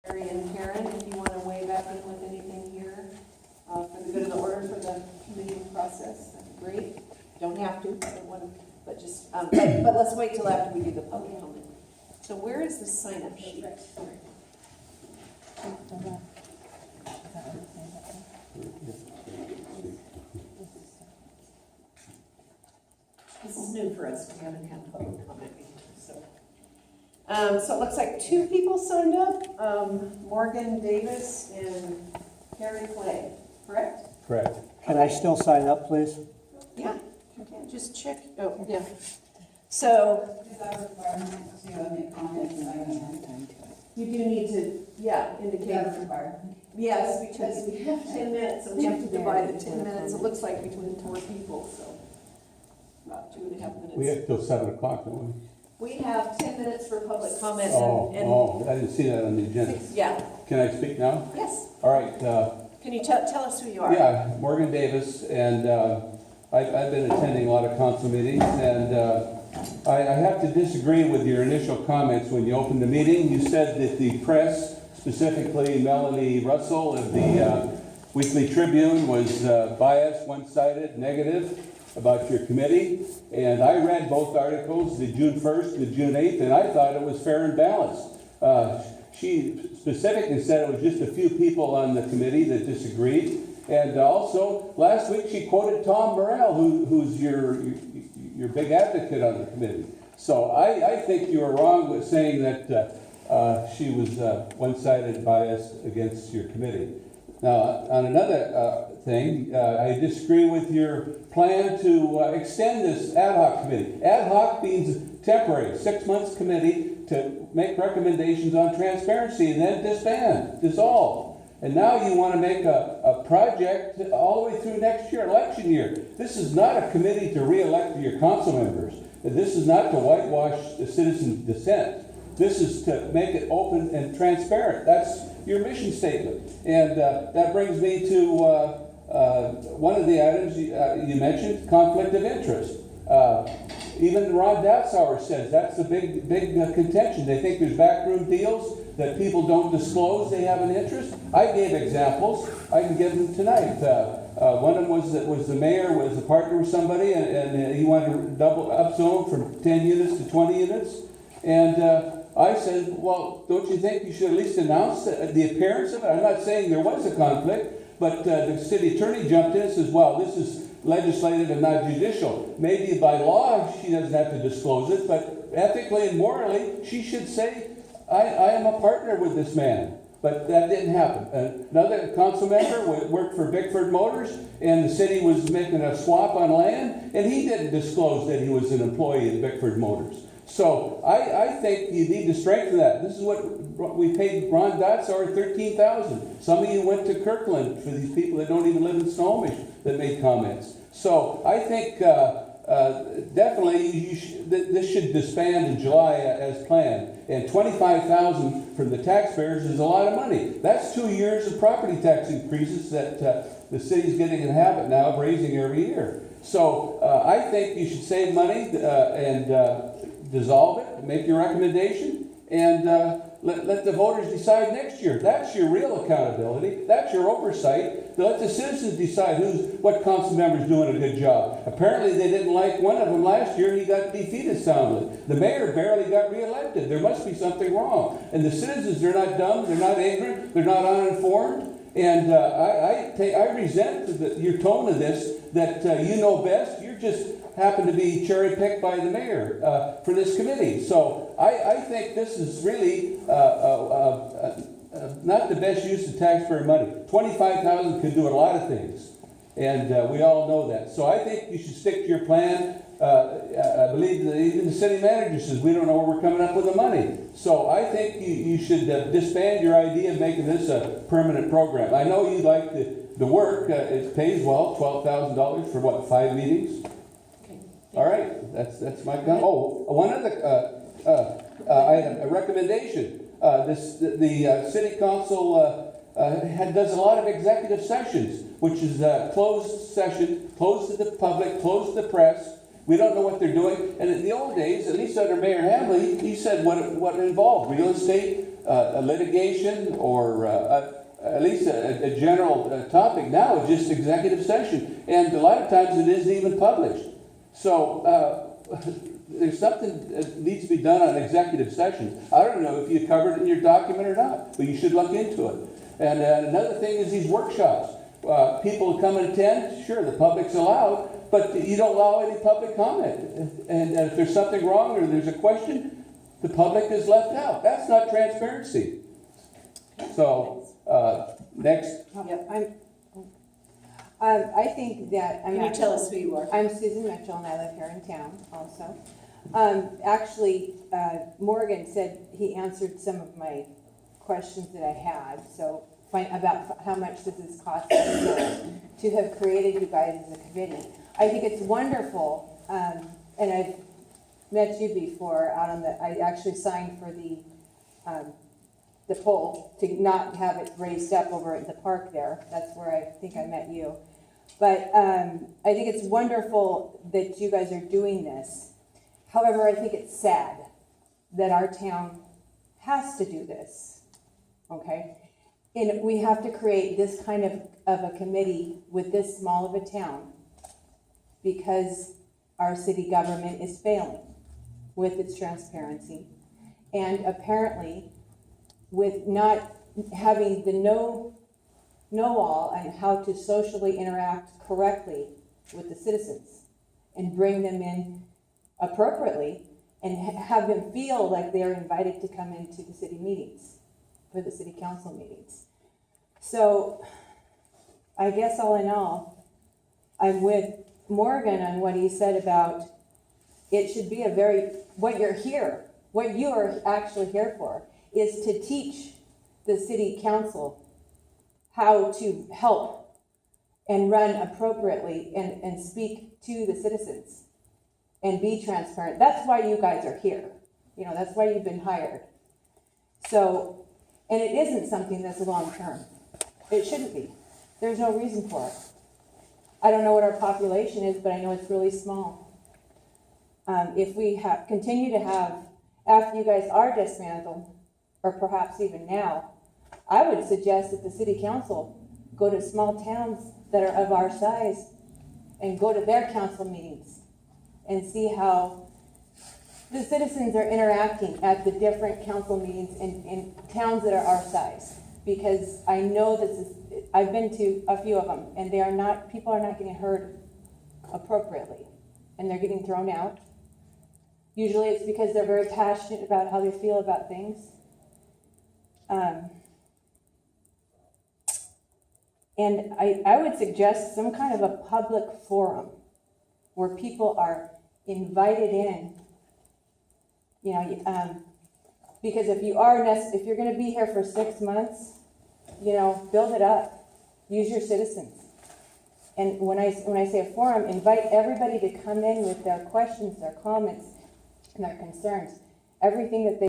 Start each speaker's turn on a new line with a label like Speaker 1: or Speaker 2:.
Speaker 1: Mary and Karen, if you want to weigh back in with anything here for the good of the order for the committee process, that'd be great. Don't have to, I don't want to, but just, but let's wait till after we do the public comment. So where is the sign-up sheet? This is new for us, we haven't had public comment before, so. So it looks like 2 people signed up, Morgan Davis and Karen Clay, correct?
Speaker 2: Correct.
Speaker 3: Can I still sign up, please?
Speaker 1: Yeah, just check, oh, yeah. So,
Speaker 4: Is that a requirement to make comments by hand?
Speaker 1: you do need to, yeah,
Speaker 4: Is
Speaker 1: indicate.
Speaker 4: that a requirement?
Speaker 1: Yes, because we have 10 minutes, and we have to divide the 10 minutes, it looks like between 4 people, so about 2.5 minutes.
Speaker 2: We have till 7 o'clock, don't we?
Speaker 1: We have 10 minutes for public comment
Speaker 2: Oh, I didn't see that on the agenda.
Speaker 1: Yeah,
Speaker 2: Can I speak now?
Speaker 1: yes.
Speaker 2: All right,
Speaker 1: Can you tell us who you are?
Speaker 2: yeah, Morgan Davis, and I've been attending a lot of council meetings, and I have to disagree with your initial comments when you opened the meeting. You said that the press, specifically Melanie Russell of the Weekly Tribune, was biased, one-sided, negative about your committee. And I read both articles, the June 1st and the June 8th, and I thought it was fair and balanced. She specifically said it was just a few people on the committee that disagreed. And also, last week she quoted Tom Morrell, who's your big advocate on the committee. So I think you were wrong with saying that she was one-sided biased against your committee. Now, on another thing, I disagree with your plan to extend this ad hoc committee. Ad hoc means temporary, 6 months committee to make recommendations on transparency and then dissolve. And now you want to make a project all the way through next year, election year. This is not a committee to re-elect your council members. This is not to whitewash the citizen dissent. This is to make it open and transparent. That's your mission statement. And that brings me to one of the items you mentioned, conflict of interest. Even Ron Datsauer says that's the big contention. They think there's backroom deals that people don't disclose they have an interest. I gave examples. I can give them tonight. One of them was the mayor was a partner with somebody, and he wanted to double upzone from 10 units to 20 units. And I said, well, don't you think you should at least announce the appearance of it? I'm not saying there was a conflict, but the city attorney jumped in and says, well, this is legislative and not judicial. Maybe by law she doesn't have to disclose it, but ethically and morally she should say, I am a partner with this man. But that didn't happen. Another council member worked for Bickford Motors, and the city was making a swap on land, and he didn't disclose that he was an employee of Bickford Motors. So I think you need to strengthen that. This is what we paid Ron Datsauer, $13,000. Some of you went to Kirkland for these people that don't even live in Snohomish that made comments. So I think definitely this should disband in July as planned. And $25,000 from the taxpayers is a lot of money. That's 2 years of property tax increases that the city's getting in the habit now of raising every year. So I think you should save money and dissolve it, make your recommendation, and let the voters decide next year. That's your real accountability. That's your oversight. Let the citizens decide what council member's doing a good job. Apparently they didn't like one of them last year. He got defeated soundly. The mayor barely got reelected. There must be something wrong. And the citizens, they're not dumb. They're not ignorant. They're not uninformed. And I resent your tone of this, that you know best. You're just happen to be cherry-picked by the mayor for this committee. So I think this is really not the best use of taxpayer money. $25,000 could do a lot of things, and we all know that. So I think you should stick to your plan. I believe that even the city manager says we don't know where we're coming up with the money. So I think you should disband your idea of making this a permanent program. I know you like the work. It pays well, $12,000 for what, 5 meetings? All right, that's my comment. Oh, one other item, a recommendation. The city council does a lot of executive sessions, which is closed session, closed to the public, closed to the press. We don't know what they're doing. And in the old days, at least under Mayor Hamley, he said what it involved: real estate, a litigation or at least a general topic. Now it's just executive session, and a lot of times it isn't even published. So there's something that needs to be done on executive sessions. I don't know if you covered it in your document or not, but you should look into it. And another thing is these workshops. People come and attend, sure, the public's allowed, but you don't allow any public comment. And if there's something wrong or there's a question, the public is left out. That's not transparency. So, next.
Speaker 1: Yep.
Speaker 5: I think that,
Speaker 1: Can you tell us who you are?
Speaker 5: I'm Susan Mitchell and I live here in town also. Actually, Morgan said he answered some of my questions that I had, so about how much does this cost us to have created you guys as a committee. I think it's wonderful, and I've met you before out on I actually signed for the pole to not have it raised up over at the park there. That's where I think I met you. But I think it's wonderful that you guys are doing this. However, I think it's sad that our town has to do this, okay? And we have to create this kind of a committee with this small of a town because our city government is failing with its transparency. And apparently, with not having the know-all and how to socially interact correctly with the citizens and bring them in appropriately and have them feel like they're invited to come into the city meetings, for the city council meetings. So I guess all in all, I'm with Morgan on what he said about it should be what you are actually here for is to teach the city council how to help and run appropriately and speak to the citizens and be transparent. That's why you guys are here. You know, that's why you've been hired. So, and it isn't something that's long-term. It shouldn't be. There's no reason for it. I don't know what our population is, but I know it's really small. If we continue to have, after you guys are dismantled, or perhaps even now, I would suggest that the city council go to small towns that are of our size and go to their council meetings and see how the citizens are interacting at the different council meetings in towns that are our size. Because I know I've been to a few of them, and people are not getting heard appropriately, and they're getting thrown out. Usually it's because they're very passionate about how they feel about things. And I would suggest some kind of a public forum where people are invited in, you know, because if you're going to be here for 6 months, you know, build it up, use your citizens. And when I say a forum, invite everybody to come in with their questions, their comments, and their concerns, everything that they